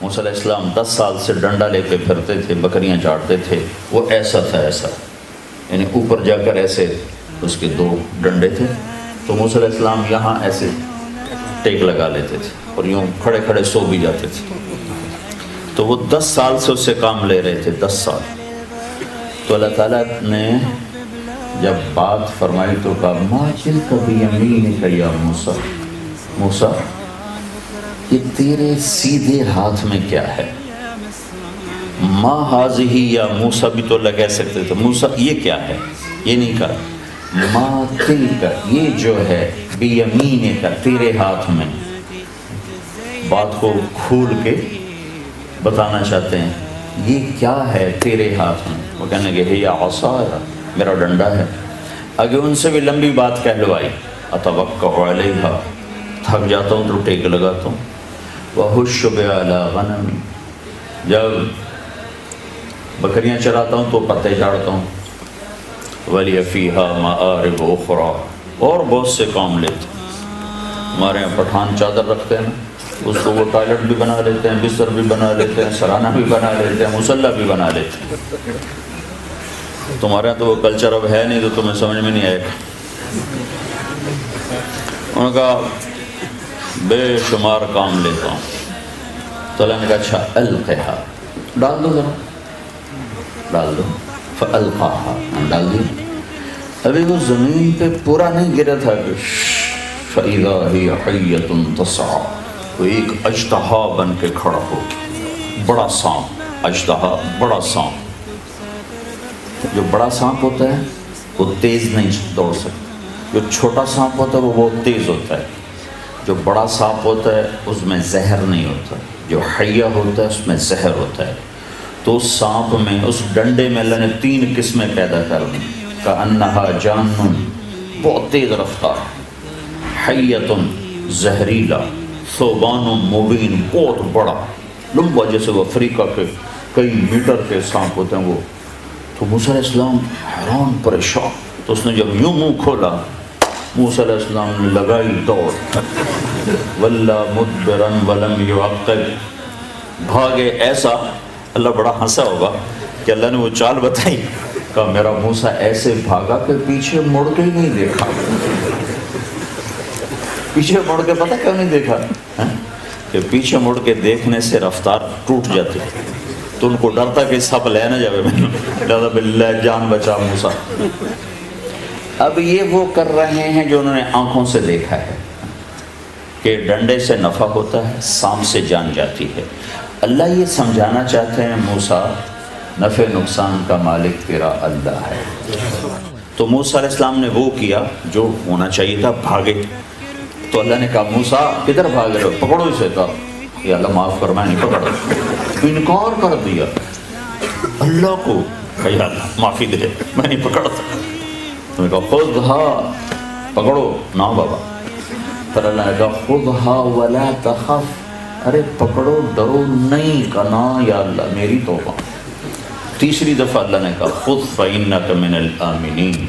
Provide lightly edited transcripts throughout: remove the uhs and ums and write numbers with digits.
موسیٰ علیہ السلام 10 سال سے ڈنڈا لے کے پھرتے تھے، بکریاں چاٹتے تھے، وہ ایسا تھا، ایسا یعنی اوپر جا کر ایسے اس کے 2 ڈنڈے تھے، تو موسیٰ علیہ السلام یہاں ایسے ٹیک لگا لیتے تھے اور یوں کھڑے کھڑے سو بھی جاتے تھے۔ تو وہ 10 سال سے اس سے کام لے رہے تھے، 10 سال۔ تو اللہ تعالیٰ نے جب بات فرمائی تو کہا ما تلک بیمینک یا موسیٰ، موسیٰ یہ تیرے سیدھے ہاتھ میں کیا ہے؟ ما ہاذہ یا موسیٰ بھی تو اللہ کہہ سکتے تھے، موسیٰ یہ کیا ہے، یہ نہیں کہا، ما تلک یہ جو ہے بیمینک تیرے ہاتھ میں۔ بات کو کھول کے بتانا چاہتے ہیں یہ کیا ہے تیرے ہاتھ میں؟ وہ کہنے لگے ہی عصایا، میرا ڈنڈا ہے۔ آگے ان سے بھی لمبی بات کہلوائی، اتوکا علیہا، تھک جاتا ہوں تو ٹیک لگاتا ہوں، وہش بہا علی غنمی، جب بکریاں چراتا ہوں تو پتے جھاڑتا ہوں، ولی فیہا مآرب اخری، اور بہت سے کام لیتے ہیں۔ ہمارے یہاں پٹھان چادر رکھتے ہیں، اس کو وہ ٹوائلٹ بھی بنا لیتے ہیں، بستر بھی بنا لیتے ہیں، سرانہ بھی بنا لیتے ہیں، مصلی بھی بنا لیتے ہیں۔ تمہارے یہاں تو وہ کلچر اب ہے نہیں تو تمہیں سمجھ میں نہیں آئے گا۔ انہوں نے کہا بے شمار کام لیتا ہوں۔ تو اللہ نے کہا اچھا القھا، ڈال دو ذرا، ڈال دو، فالقاها، ڈال دی۔ ابھی وہ زمین پہ پورا نہیں گرا تھا کہ فَإِذَا هِيَ حَيَّةٌ تَسْعَىٰ، وہ ایک اژدہا بن کے کھڑا ہو گیا، بڑا سانپ، اژدہا بڑا سانپ۔ جو بڑا سانپ ہوتا ہے وہ تیز نہیں دوڑ سکتا، جو چھوٹا سانپ ہوتا ہے وہ بہت تیز ہوتا ہے۔ جو بڑا سانپ ہوتا ہے اس میں زہر نہیں ہوتا، جو حیہ ہوتا ہے اس میں زہر ہوتا ہے۔ تو اس سانپ میں، اس ڈنڈے میں اللہ نے 3 قسمیں پیدا کر دیں، کأنہا جان، بہت تیز رفتار، حیۃ زہریلا، ثوبان مبین، بہت بڑا لمبا، جیسے وہ افریقہ کے کئی میٹر کے سانپ ہوتے ہیں وہ۔ تو موسیٰ علیہ السلام حیران پریشان، تو اس نے جب یوں منہ کھولا، موسیٰ علیہ السلام نے لگائی دوڑ، وَلَّا مُدْبِرًا وَلَمْ يُعَقِّبْ، بھاگے ایسا۔ اللہ بڑا ہنسا ہوگا کہ اللہ نے وہ چال بتائی، کہا میرا موسیٰ ایسے بھاگا کہ پیچھے مڑ کے ہی نہیں دیکھا۔ پیچھے مڑ کے پتہ کیوں نہیں دیکھا؟ کہ پیچھے مڑ کے دیکھنے سے رفتار ٹوٹ جاتی ہے، تو ان کو ڈرتا کہ سب لے نہ جاوے، میں لہذا باللہ جان بچا موسیٰ۔ اب یہ وہ کر رہے ہیں جو انہوں نے آنکھوں سے دیکھا ہے کہ ڈنڈے سے نفع ہوتا ہے، سانپ سے جان جاتی ہے۔ اللہ یہ سمجھانا چاہتے ہیں موسیٰ نفع نقصان کا مالک تیرا اللہ ہے۔ تو موسیٰ علیہ السلام نے وہ کیا جو ہونا چاہیے تھا، بھاگے۔ تو اللہ نے کہا موسیٰ کدھر بھاگ رہے ہو، پکڑو اسے۔ کہا یا اللہ معاف کر، میں نہیں پکڑا، انکار کر دیا اللہ کو، کہ یا اللہ معافی دے، میں نہیں پکڑتا۔ تو نے کہا خذھا، پکڑو نا بابا۔ پھر اللہ نے کہا خذھا ولا تخف، ارے پکڑو ڈرو نہیں، کہا یا اللہ میری توبہ۔ تیسری دفعہ اللہ نے کہا خذ فإنک من الآمنین،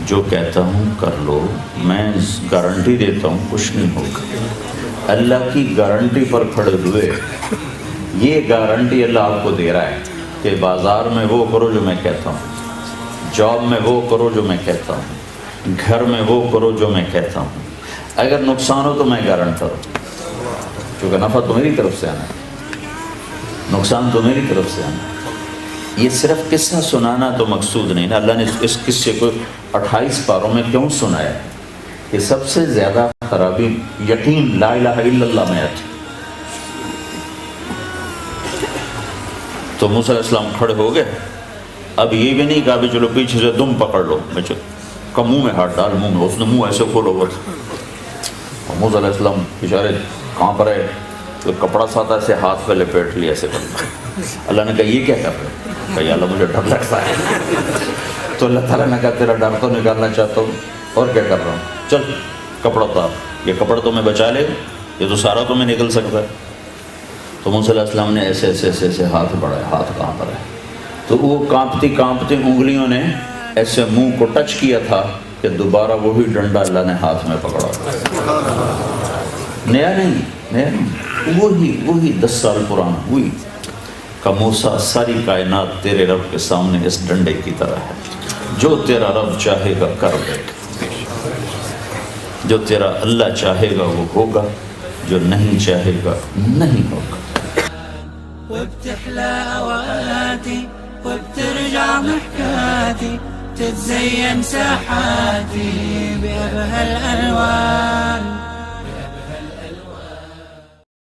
جو کہتا ہوں کر لو، میں گارنٹی دیتا ہوں کچھ نہیں ہوگا۔ اللہ کی گارنٹی پر کھڑے ہوئے، یہ گارنٹی اللہ آپ کو دے رہا ہے کہ بازار میں وہ کرو جو میں کہتا ہوں، جاب میں وہ کرو جو میں کہتا ہوں، گھر میں وہ کرو جو میں کہتا ہوں، اگر نقصان ہو تو میں گارنٹر ہوں، کیونکہ نفع تو میری طرف سے آنا ہے، نقصان تو میری طرف سے آنا ہے۔ یہ صرف قصہ سنانا تو مقصود نہیں نا، اللہ نے اس قصے کو 28 پاروں میں کیوں سنایا؟ کہ سب سے زیادہ خرابی یقین لا الہ الا اللہ میں آتی۔ تو موسیٰ علیہ السلام کھڑے ہو گئے، اب یہ بھی نہیں کہا بھی چلو پیچھے سے تم پکڑ لو، میں چلو منہ میں ہاتھ ڈال، منہ میں، اس نے منہ ایسے کھولا ہوا تھا۔ اور موسیٰ علیہ السلام بیچارے کہاں پر ہے، تو کپڑا ساتھ ایسے ہاتھ پہ لپیٹ لیا ایسے کر۔ اللہ نے کہا یہ کیا کر رہے ہو؟ کہ یا اللہ مجھے ڈر لگتا ہے۔ تو اللہ تعالیٰ نے کہا تیرا ڈر تو نکالنا چاہتا ہوں، اور کیا کر رہا ہوں، چل کپڑا اتار، یہ کپڑا تمہیں بچا لے، یہ تو سارا تمہیں نکل سکتا ہے۔ تو موسیٰ علیہ السلام نے ایسے ایسے ایسے ایسے ہاتھ بڑھایا، ہاتھ کہاں پر ہے؟ تو وہ کانپتی کانپتی انگلیوں نے ایسے منہ کو ٹچ کیا تھا کہ دوبارہ وہی ڈنڈا اللہ نے ہاتھ میں پکڑا، نیا نہیں، نیا نہیں۔ وہی 10 سال پرانا وہی کہ موسیٰ ساری کائنات تیرے رب کے سامنے اس ڈنڈے کی طرح ہے، جو تیرا رب چاہے گا کر دے گا، جو تیرا اللہ چاہے گا وہ ہوگا، جو نہیں چاہے گا نہیں ہوگا۔ وبتحلى أوقاتي وبترجع ضحكاتي، تتزين ساحاتي بأبهى الألوان،